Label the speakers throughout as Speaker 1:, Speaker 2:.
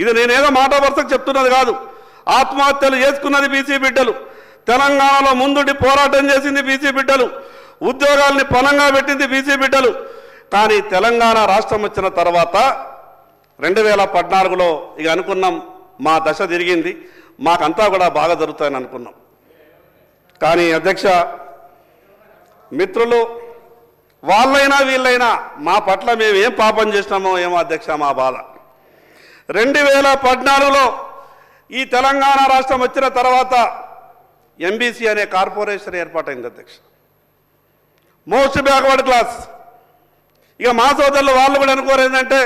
Speaker 1: ఇది నేనేదో మాట వరుసకు చెప్తున్నది కాదు. ఆత్మహత్యలు చేసుకున్నది బీసీ బిడ్డలు, తెలంగాణలో ముందుండి పోరాటం చేసింది బీసీ బిడ్డలు, ఉద్యోగాల్ని పణంగా పెట్టింది బీసీ బిడ్డలు. కానీ తెలంగాణ రాష్ట్రం వచ్చిన తర్వాత 2014లో ఇక అనుకున్నాం మా దశ తిరిగింది, మాకంతా కూడా బాగా జరుగుతాయని అనుకున్నాం. కానీ అధ్యక్ష, మిత్రులు వాళ్ళైనా వీళ్ళైనా మా పట్ల మేము ఏం పాపం చేసినామో ఏమో అధ్యక్ష మా బాధ. 2014లో ఈ తెలంగాణ రాష్ట్రం వచ్చిన తర్వాత ఎంబీసీ అనే కార్పొరేషన్ ఏర్పాటైంది అధ్యక్ష. Most backward class. ఇక మా సోదరులు వాళ్ళు కూడా అనుకోరు ఏంటంటే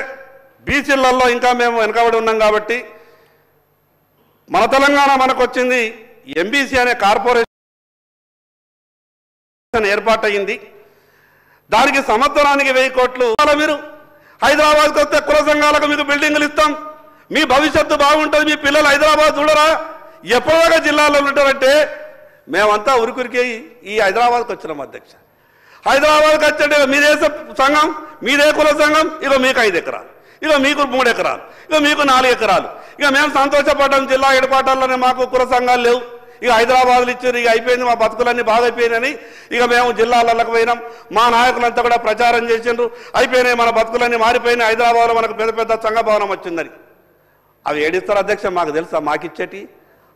Speaker 1: బీసీలలో ఇంకా మేము వెనకబడి ఉన్నాం కాబట్టి మన తెలంగాణ మనకు వచ్చింది, ఎంబీసీ అనే కార్పొరేషన్ ఏర్పాటయింది. దానికి సంవత్సరానికి 1000 కోట్లు. మీరు హైదరాబాద్కి వస్తే కుల సంఘాలకు మీకు బిల్డింగులు ఇస్తాం, మీ భవిష్యత్తు బాగుంటుంది, మీ పిల్లలు హైదరాబాద్ చూడరా, ఎప్పటిదాకా జిల్లాలో ఉంటారంటే మేమంతా ఉరికురికి ఈ హైదరాబాద్కి వచ్చినాం అధ్యక్ష. హైదరాబాద్కి వచ్చే మీదే సంఘం, మీదే కుల సంఘం, ఇక మీకు 5 ఎకరాలు, ఇక మీకు 3 ఎకరాలు, ఇక మీకు 4 ఎకరాలు. ఇక మేము సంతోషపడ్డాం, జిల్లా ఏర్పాటాల్లోనే మాకు కుల సంఘాలు లేవు, ఇక హైదరాబాద్లో ఇచ్చారు, ఇక అయిపోయింది, మా బతుకులన్నీ బాగా అయిపోయినాయని ఇక మేము జిల్లాలకు పోయినాం. మా నాయకులంతా కూడా ప్రచారం చేసిండ్రు, అయిపోయినాయి మన బతుకులన్నీ మారిపోయినాయి, హైదరాబాద్లో మనకు పెద్ద పెద్ద సంఘ భవనం వచ్చిందని. అవి ఏడిస్తారు అధ్యక్ష, మాకు తెలుసా? మాకిచ్చేటి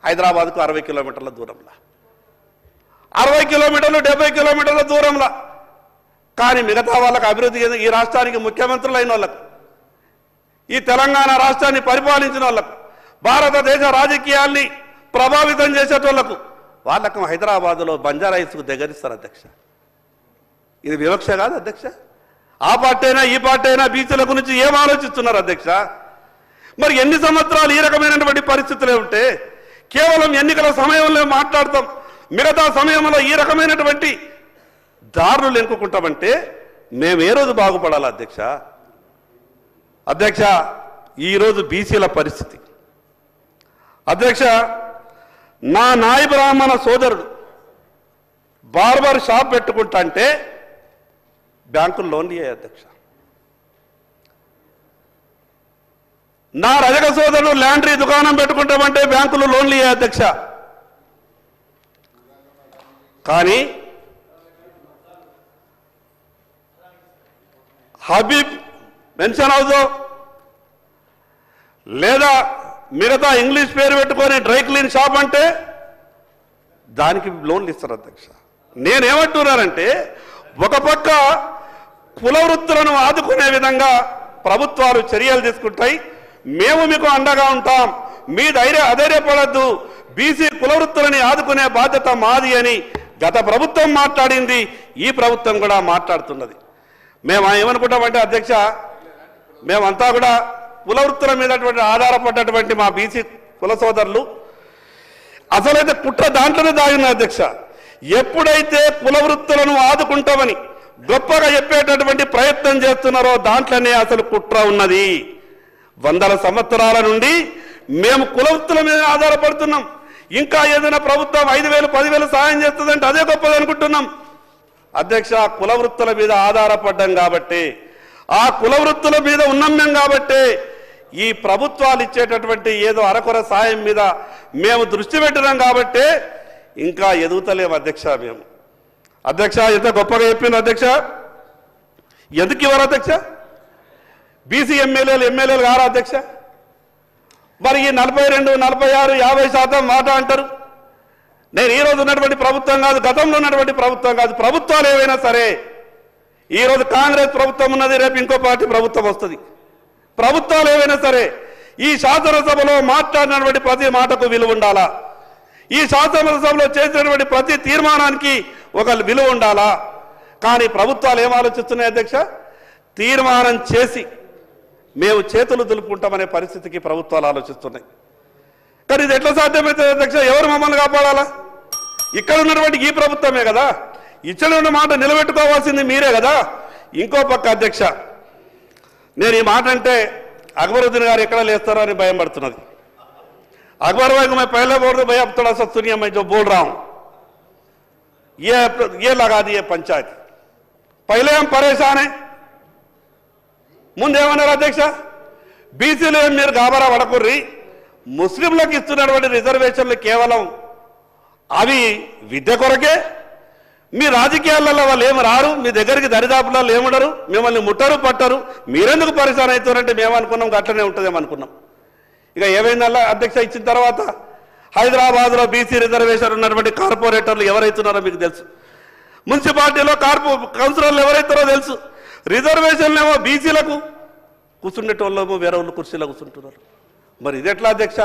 Speaker 1: హైదరాబాద్కు 60 కిలోమీటర్ల దూరంలో, 60 కిలోమీటర్లు 70 కిలోమీటర్ల దూరంలో. కానీ మిగతా వాళ్ళకు అభివృద్ధి, ఈ రాష్ట్రానికి ముఖ్యమంత్రులు అయిన వాళ్ళకు, ఈ తెలంగాణ రాష్ట్రాన్ని పరిపాలించిన వాళ్ళకు, భారతదేశ రాజకీయాల్ని ప్రభావితం చేసేటోళ్లకు వాళ్ళకు హైదరాబాద్లో బంజారా హిల్స్కు దగ్గరిస్తారు అధ్యక్ష. ఇది వివక్ష కాదు అధ్యక్ష? ఆ పార్టీ అయినా ఈ పార్టీ అయినా బీసీల గురించి ఏం ఆలోచిస్తున్నారు అధ్యక్ష? మరి ఎన్ని సంవత్సరాలు ఈ రకమైనటువంటి పరిస్థితులే ఉంటే కేవలం ఎన్నికల సమయంలో మాట్లాడతాం, మిగతా సమయంలో ఈ రకమైనటువంటి దారులు ఎన్నుకుంటామంటే మేము ఏ రోజు బాగుపడాలి అధ్యక్ష? అధ్యక్ష, ఈరోజు బీసీల పరిస్థితి అధ్యక్ష, నా నాయ బ్రాహ్మణ సోదరుడు బార్బర్ షాప్ పెట్టుకుంటా అంటే బ్యాంకులు లోన్లు ఇయ్యాయి అధ్యక్ష. నా రజక సోదరుడు ల్యాండ్రీ దుకాణం పెట్టుకుంటామంటే బ్యాంకులు లోన్లు ఇయ్యాయి అధ్యక్ష. కానీ హబీబ్ పెన్షన్ హౌస్ లేదా మిగతా ఇంగ్లీష్ పేరు పెట్టుకొని డ్రై క్లీన్ షాప్ అంటే దానికి లోన్లు ఇస్తారు అధ్యక్ష. నేనేమంటున్నానంటే ఒక పక్క కుల వృత్తులను ఆదుకునే విధంగా ప్రభుత్వాలు చర్యలు తీసుకుంటాయి, మేము మీకు అండగా ఉంటాం, మీ అధైర్యపడద్దు, బీసీ కుల వృత్తులని ఆదుకునే బాధ్యత మాది అని గత ప్రభుత్వం మాట్లాడింది, ఈ ప్రభుత్వం కూడా మాట్లాడుతున్నది. మేము ఏమనుకుంటామంటే అధ్యక్ష, మేమంతా కూడా కుల వృత్తుల మీద ఆధారపడ్డటువంటి మా బీసీ కుల సోదరులు అసలైతే కుట్ర దాంట్లోనే దాగిన అధ్యక్ష. ఎప్పుడైతే కుల వృత్తులను ఆదుకుంటామని గొప్పగా చెప్పేటటువంటి ప్రయత్నం చేస్తున్నారో దాంట్లోనే అసలు కుట్ర ఉన్నది. 100 సంవత్సరాల నుండి మేము కుల వృత్తుల మీద ఆధారపడుతున్నాం. ఇంకా ఏదైనా ప్రభుత్వం 5,000 10,000 సహాయం చేస్తుందంటే అదే గొప్పది అనుకుంటున్నాం అధ్యక్ష. కుల వృత్తుల మీద ఆధారపడ్డాం కాబట్టి, ఆ కుల వృత్తుల మీద ఉన్నాం కాబట్టి ఈ ప్రభుత్వాలు ఇచ్చేటటువంటి ఏదో అరకొర సాయం మీద మేము దృష్టి పెట్టినాం కాబట్టి ఇంకా ఎదుగుతలేము అధ్యక్ష. మేము అధ్యక్ష ఎంత గొప్పగా చెప్పింది అధ్యక్ష. ఎందుకు ఇవ్వరు అధ్యక్ష? బీసీ ఎమ్మెల్యేలు కారా అధ్యక్ష? మరి ఈ 42, 46, 50% మాట అంటారు. నేను ఈరోజు ఉన్నటువంటి ప్రభుత్వం కాదు, గతంలో ఉన్నటువంటి ప్రభుత్వం కాదు, ప్రభుత్వాలు ఏవైనా సరే, ఈరోజు కాంగ్రెస్ ప్రభుత్వం ఉన్నది, రేపు ఇంకో పార్టీ ప్రభుత్వం వస్తుంది. ప్రభుత్వాలు ఏవైనా సరే ఈ శాసనసభలో మాట్లాడినటువంటి ప్రతి మాటకు విలువ ఉండాలా, ఈ శాసనసభలో చేసినటువంటి ప్రతి తీర్మానానికి ఒక విలువ ఉండాలా. కానీ ప్రభుత్వాలు ఏం ఆలోచిస్తున్నాయి అధ్యక్ష? తీర్మానం చేసి మేము చేతులు దులుపుకుంటామనే పరిస్థితికి ప్రభుత్వాలు ఆలోచిస్తున్నాయి. కానీ ఇది ఎట్లా సాధ్యమవుతుంది అధ్యక్ష? ఎవరు మమ్మల్ని కాపాడాలా? ఇక్కడ ఉన్నటువంటి ఈ ప్రభుత్వమే కదా, ఇచ్చిన మాట నిలబెట్టుకోవాల్సింది మీరే కదా. ఇంకో పక్క అధ్యక్ష, నేను ఈ మాట అంటే अकबरुद्दीन गाరు ఎక్కడ లేస్తారో అని భయం పడుతున్నది. अकबर भाई को मैं पहले बोल रहा हूं, भैया थोड़ा सा सुनिए, मैं जो बोल रहा हूं ये लगा दिए पंचायत, पहले हम परेशान हैं. ముందేమన్నారు అధ్యక్ష? బీసీలు ఏం మీరు గాబరా పడకుర్రి, ముస్లింలకు ఇస్తున్నటువంటి రిజర్వేషన్లు కేవలం అవి విద్య కొరకే, మీ రాజకీయాలలో వాళ్ళు ఏమి రారు, మీ దగ్గరికి దరిదాపులలో ఏముండరు, మిమ్మల్ని ముట్టరు పట్టరు, మీరెందుకు పరిశాన్ అవుతారంటే మేము అనుకున్నాం అట్లనే ఉంటుందేమో అనుకున్నాం. ఇక ఏమైందల్లా అధ్యక్ష ఇచ్చిన తర్వాత హైదరాబాద్లో బీసీ రిజర్వేషన్ ఉన్నటువంటి కార్పొరేటర్లు ఎవరైతున్నారో మీకు తెలుసు, మున్సిపాలిటీలో కౌన్సిలర్లు ఎవరైతారో తెలుసు. రిజర్వేషన్లు ఏమో బీసీలకు కూర్చుండేటోళ్ళేమో వేరే వాళ్ళు కుర్చీలో కూర్చుంటున్నారు. మరి ఇది ఎట్లా అధ్యక్ష?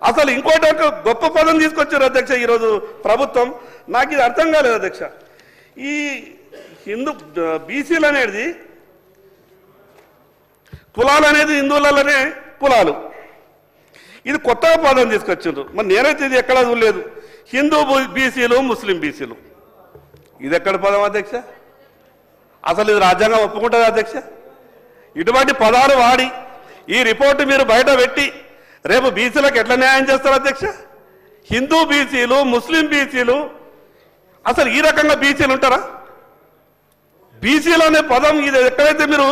Speaker 1: అసలు ఇంకోటి ఒక గొప్ప పదం తీసుకొచ్చారు అధ్యక్ష ఈరోజు ప్రభుత్వం. నాకు ఇది అర్థం కాలేదు అధ్యక్ష. ఈ హిందూ బీసీలు అనేది కులాలు అనేది హిందువులలోనే కులాలు, ఇది కొత్తగా పదం తీసుకొచ్చారు. మరి నేనైతే ఇది ఎక్కడా చూడలేదు. హిందూ బీసీలు, ముస్లిం బీసీలు, ఇది ఎక్కడ పదం అధ్యక్ష? అసలు ఇది రాజ్యాంగం ఒప్పుకుంటుంది అధ్యక్ష? ఇటువంటి పదాలు వాడి ఈ రిపోర్టు మీరు బయట పెట్టి రేపు బీసీలకు ఎట్లా న్యాయం చేస్తారు అధ్యక్ష? హిందూ బీసీలు, ముస్లిం బీసీలు, అసలు ఈ రకంగా బీసీలు ఉంటారా? బీసీలు అనే పదం ఇది ఎక్కడైతే మీరు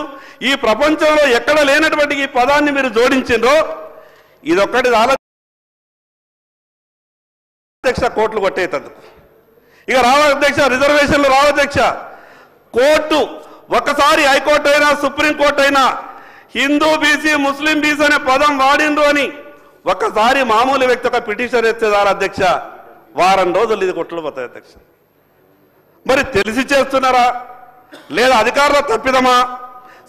Speaker 1: ఈ ప్రపంచంలో ఎక్కడ లేనటువంటి ఈ పదాన్ని మీరు జోడించిండ్రో ఇదొక్కటి చాలా అధ్యక్ష కోర్టులు కొట్టేటందుకు. ఇక రావు అధ్యక్ష, రిజర్వేషన్లు రావు అధ్యక్ష. కోర్టు ఒక్కసారి హైకోర్టు అయినా సుప్రీంకోర్టు అయినా హిందూ బీసీ, ముస్లిం బీసీ అనే పదం వాడిండ్రు అని ఒక్కసారి మామూలు వ్యక్తి ఒక పిటిషన్ ఎత్తేదారు అధ్యక్ష, వారం రోజులు ఇది కొట్లు పోతాయి అధ్యక్ష. మరి తెలిసి చేస్తున్నారా లేదా అధికారుల తప్పిదమా?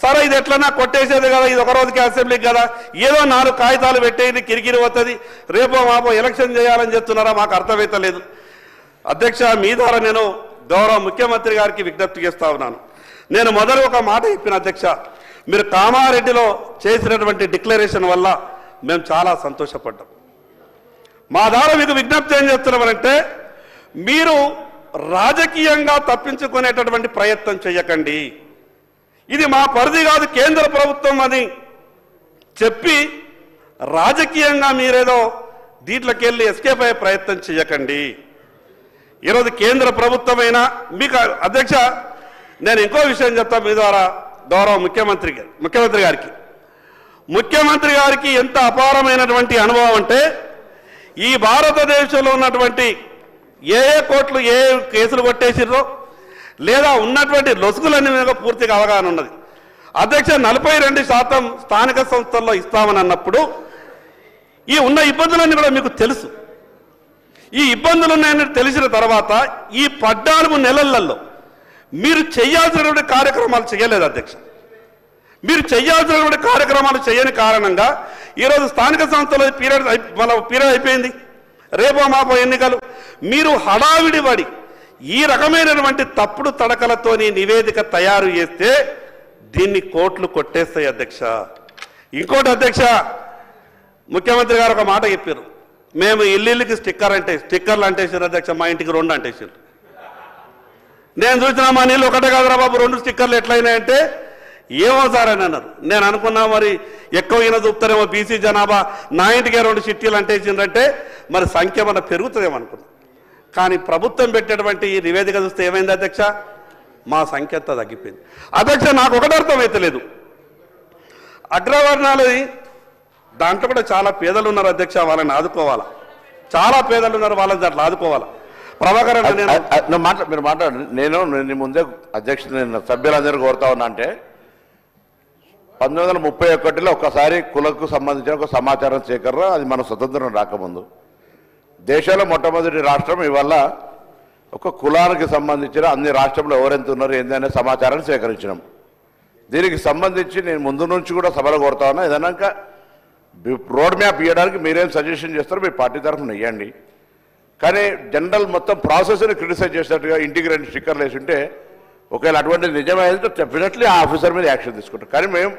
Speaker 1: సరే ఇది ఎట్లన్నా కొట్టేసేది కదా, ఇది ఒక రోజుకి అసెంబ్లీకి కదా, ఏదో 4 కాగితాలు పెట్టేది కిరికిరి పోతుంది, రేపో మాపో ఎలక్షన్ చేయాలని చెప్తున్నారా? మాకు అర్థమైతలేదు అధ్యక్ష. మీ ద్వారా నేను గౌరవ ముఖ్యమంత్రి గారికి విజ్ఞప్తి చేస్తా ఉన్నాను. నేను మొదలు ఒక మాట చెప్పిన అధ్యక్ష, మీరు కామారెడ్డిలో చేసినటువంటి డిక్లరేషన్ వల్ల మేము చాలా సంతోషపడ్డాం. మా ద్వారా మీకు విజ్ఞప్తి ఏం చేస్తున్నామంటే, మీరు రాజకీయంగా తప్పించుకునేటటువంటి ప్రయత్నం చేయకండి. ఇది మా పరిధి కాదు, కేంద్ర ప్రభుత్వం అని చెప్పి రాజకీయంగా మీరేదో దీంట్లోకి వెళ్ళి ఎస్కేప్ అయ్యే ప్రయత్నం చేయకండి. ఈరోజు కేంద్ర ప్రభుత్వమైనా మీకు అధ్యక్ష నేను ఇంకో విషయం చెప్తా మీ ద్వారా గౌరవ ముఖ్యమంత్రి గారికి. ముఖ్యమంత్రి గారికి ఎంత అపారమైనటువంటి అనుభవం అంటే, ఈ భారతదేశంలో ఉన్నటువంటి ఏ కోర్టులు ఏ కేసులు కొట్టేసిర్రో లేదా ఉన్నటువంటి లొసుగులన్నీ మీద పూర్తిగా అవగాహన ఉన్నది అధ్యక్ష. 42% స్థానిక సంస్థల్లో ఇస్తామని అన్నప్పుడు ఈ ఉన్న ఇబ్బందులన్నీ కూడా మీకు తెలుసు. ఈ ఇబ్బందులు ఉన్నాయని తెలిసిన తర్వాత ఈ 14 నెలలలో మీరు చేయాల్సినటువంటి కార్యక్రమాలు చేయలేదు అధ్యక్ష. మీరు చేయాల్సినటువంటి కార్యక్రమాలు చేయని కారణంగా ఈరోజు స్థానిక సంస్థల పీరియడ్ అయిపోయింది, రేపో మాపో ఎన్నికలు. మీరు హడావిడి పడి ఈ రకమైనటువంటి తప్పుడు తడకలతోని నివేదిక తయారు చేస్తే దీన్ని కోర్టులు కొట్టేస్తాయి అధ్యక్ష. ఇంకోటి అధ్యక్ష, ముఖ్యమంత్రి గారు ఒక మాట చెప్పారు, మేము ఇల్లుకి స్టిక్కర్లు అంటేసారు అధ్యక్ష, మా ఇంటికి 2 అంటేసారు. నేను చూసిన మా నీళ్ళు ఒకటే కాదురా బాబు 2 స్టిక్కర్లు ఎట్లయినాయంటే, ఏమో సార్ అని అన్నారు. నేను అనుకున్నా మరి ఎక్కువ ఈయన చూపుతారేమో బీసీ జనాభా, నా ఇంటికే 2 చిట్టీలు అంటేసిందంటే మరి సంఖ్య మన పెరుగుతుందేమో అనుకున్నాం. కానీ ప్రభుత్వం పెట్టేటువంటి ఈ నివేదిక చూస్తే ఏమైంది అధ్యక్ష, మా సంఖ్య అంతా తగ్గిపోయింది అధ్యక్ష. నాకు ఒకటి అర్థమైతలేదు, అగ్రవర్ణాలది దాంట్లో కూడా చాలా పేదలు ఉన్నారు అధ్యక్ష, వాళ్ళని ఆదుకోవాలా. చాలా పేదలు ఉన్నారు, వాళ్ళని దాంట్లో ఆదుకోవాలా. ప్రభాకర్
Speaker 2: మీరు మాట్లాడండి. నేను ముందే అధ్యక్ష నేను సభ్యులందరూ కోరుతా ఉన్నా అంటే, 1931లో ఒక్కసారి కులకు సంబంధించిన ఒక సమాచారం సేకరణ, అది మన స్వతంత్రం రాకముందు దేశంలో మొట్టమొదటి రాష్ట్రం. ఇవల్ల ఒక కులానికి సంబంధించిన అన్ని రాష్ట్రంలో ఎవరెంత ఉన్నారు ఏందనే సమాచారాన్ని సేకరించినాం. దీనికి సంబంధించి నేను ముందు నుంచి కూడా సభలో కోరుతా ఉన్నా, ఏదైనా రోడ్ మ్యాప్ ఇవ్వడానికి మీరేం సజెషన్ చేస్తారో మీ పార్టీ తరఫున ఇవ్వండి. కానీ జనరల్ మొత్తం ప్రాసెస్ని క్రిటిసైజ్ చేసినట్టుగా ఇంటికి 2 స్టిక్కర్లు వేసి ఉంటే, ఒకవేళ అటువంటిది నిజమైతే డెఫినెట్లీ ఆ ఆఫీసర్ మీద యాక్షన్ తీసుకుంటాం. కానీ మేము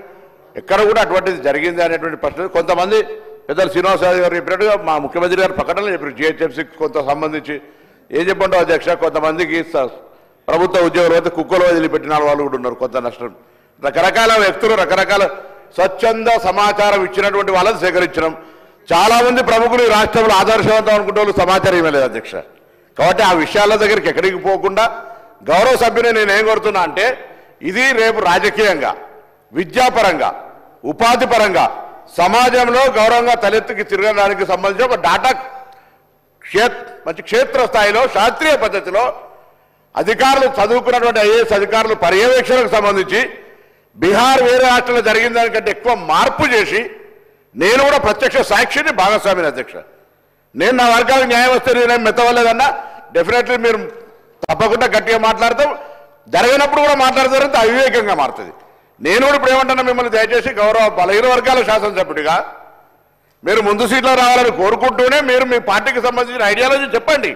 Speaker 2: ఎక్కడ కూడా అటువంటిది జరిగింది అనేటువంటి ప్రశ్న కొంతమంది పెద్దలు శ్రీనివాసరావు గారు చెప్పినట్టుగా మా ముఖ్యమంత్రి గారు ప్రకటనలు చెప్పారు. జిహెచ్ఎంసీకి కొంత సంబంధించి ఏం చెప్పంటావు అధ్యక్ష, కొంతమందికి ప్రభుత్వ ఉద్యోగులు అయితే కుక్కలు వదిలిపెట్టిన వాళ్ళు కూడా ఉన్నారు. కొంత నష్టం, రకరకాల వ్యక్తులు రకరకాల స్వచ్ఛంద సమాచారం ఇచ్చినటువంటి వాళ్ళని సేకరించడం. చాలా మంది ప్రముఖులు ఈ రాష్ట్రంలో ఆదర్శవంతం అనుకుంటే వాళ్ళు సమాచారం ఇవ్వలేదు అధ్యక్ష. కాబట్టి ఆ విషయాల దగ్గరికి ఎక్కడికి పోకుండా గౌరవ సభ్యుని నేనేం కోరుతున్నా అంటే, ఇది రేపు రాజకీయంగా, విద్యాపరంగా, ఉపాధి పరంగా సమాజంలో గౌరవంగా తలెత్తుకి తిరగడానికి సంబంధించి ఒక డాటా మంచి క్షేత్ర స్థాయిలో శాస్త్రీయ పద్ధతిలో అధికారులు చదువుకున్నటువంటి ఐఏఎస్ అధికారులు పర్యవేక్షణకు సంబంధించి బీహార్ వేరే రాష్ట్రంలో జరిగిన దానికంటే ఎక్కువ మార్పు చేసి నేను కూడా ప్రత్యక్ష సాక్షిని భాగస్వామిని అధ్యక్ష. నేను నా వర్గానికి న్యాయం వస్తే నేను మెత్తవలేదన్నా డెఫినెట్లీ మీరు తప్పకుండా గట్టిగా మాట్లాడతాం, జరిగినప్పుడు కూడా మాట్లాడతారంటే అవివేకంగా మారుతుంది. నేను కూడా ఇప్పుడు ఏమంటున్నా మిమ్మల్ని దయచేసి గౌరవ బలహీన వర్గాల శాసనసభ్యుడిగా మీరు ముందు సీట్లో రావాలని కోరుకుంటూనే మీరు మీ పార్టీకి సంబంధించిన ఐడియాలజీ చెప్పండి,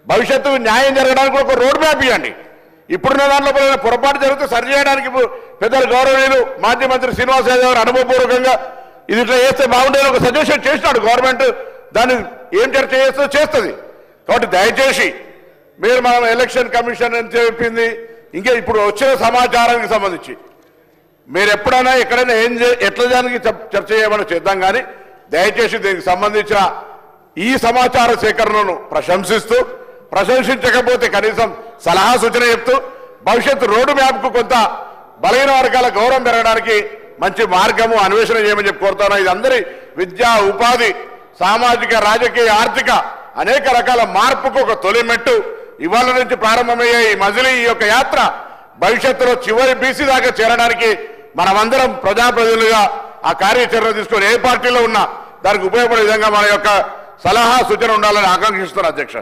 Speaker 2: భవిష్యత్తు న్యాయం జరగడానికి ఒక రోడ్ మ్యాప్ ఇవ్వండి. ఇప్పుడున్న దాంట్లో పొరపాటు జరిగితే సరి చేయడానికి పెద్దలు గౌరవనీయులు మాజీ మంత్రి శ్రీనివాస్ యాదవ్ గారు అనుభవపూర్వకంగా ఇది ఇట్లా చేస్తే బాగుండేది ఒక సజెషన్ చేసినాడు. గవర్నమెంట్ దాన్ని ఏం చర్చ చేస్తే చేస్తుంది. కాబట్టి దయచేసి మీరు మనం ఎలక్షన్ కమిషన్ అని చెప్పింది ఇంకా ఇప్పుడు వచ్చిన సమాచారానికి సంబంధించి మీరు ఎప్పుడైనా ఎక్కడైనా ఎట్లా దానికి చర్చ చేయమని చేద్దాం, కానీ దయచేసి దీనికి సంబంధించిన ఈ సమాచార సేకరణను ప్రశంసించకపోతే కనీసం సలహా సూచన చెప్తూ భవిష్యత్తు రోడ్డు మ్యాప్కు కొంత బలహీన వర్గాల గౌరవం పెరగడానికి మంచి మార్గము అన్వేషణ చేయమని చెప్పి కోరుతాను. ఇది అందరి విద్యా, ఉపాధి, సామాజిక, రాజకీయ, ఆర్థిక అనేక రకాల మార్పుకు ఒక తొలి మెట్టు. ఇవాళ నుంచి ప్రారంభమయ్యే ఈ మజిలీ ఈ యొక్క యాత్ర భవిష్యత్తులో చివరి బీసీ దాకా చేరడానికి మనమందరం ప్రజాప్రతినిధులుగా ఆ కార్యాచరణ తీసుకొని ఏ పార్టీలో ఉన్నా దానికి ఉపయోగపడే విధంగా మన యొక్క సలహా సూచన ఉండాలని ఆకాంక్షిస్తున్నారు అధ్యక్ష.